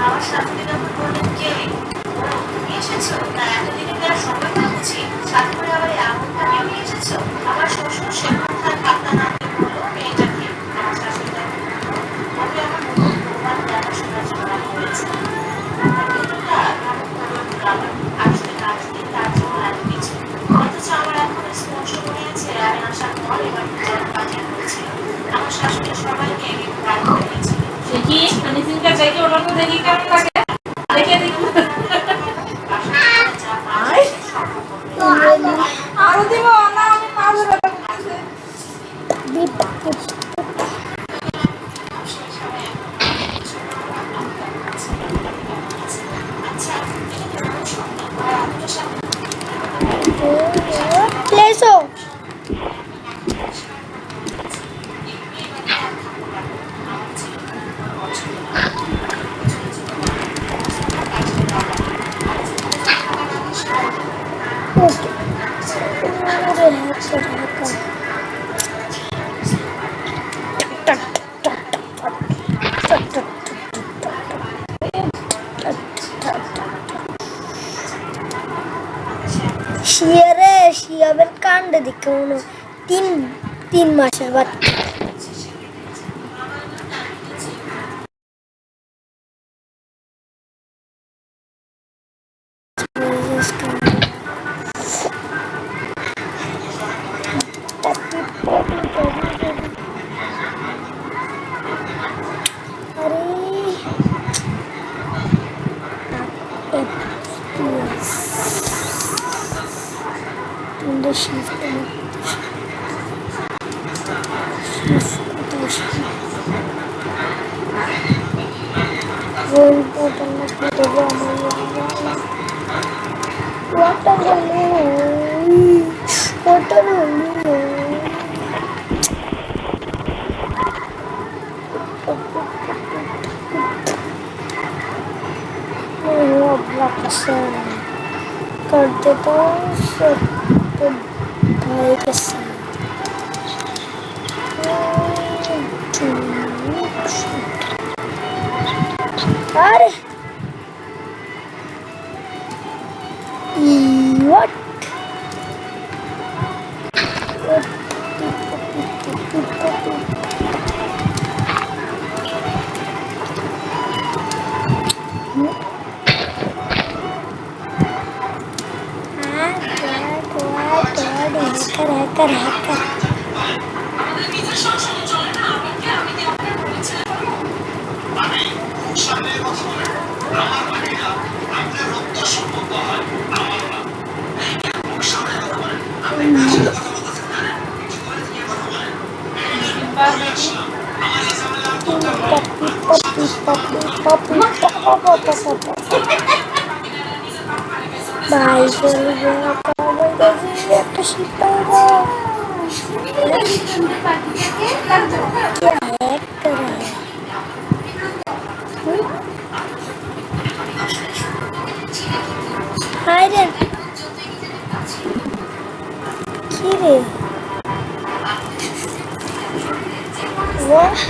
আমার শাশুড়ি যখন বললেন কে তুমি এসেছো তা এতদিনে কি আর সময় পাচ্ছি সাথে করে আবার এমনটা নিয়ে এসেছো আমার শ্বশুর সে কথার পাত্তা না দিয়ে বললো মেয়েটাকে আমার শাশুড়ি তখন ওকে আমার নতুন প্রমাণ দেখাশোনার জন্য হয়েছে আসলে কাজ দিন তার জন্য এত কিছু অথচ আমার এখন স্পর্শ মনে আছে আমি আসার পর এবার পাঠিয়ে করেছিল আমার শাশুড়ি সবাইকে এনে প্রাণ করে দিয়েছিল দেখি আমি চিন্তা দেখি ওটা তো দেখি কেমন লাগে দেখে দেখি আরো দিব না আমি মাঝে Pleso. শিয়ারে শিয়াবের কাণ্ড দেখে মনে হয় তিন মাসের বাচ্চা करते तो भाई के अरे what hacker Bye, What?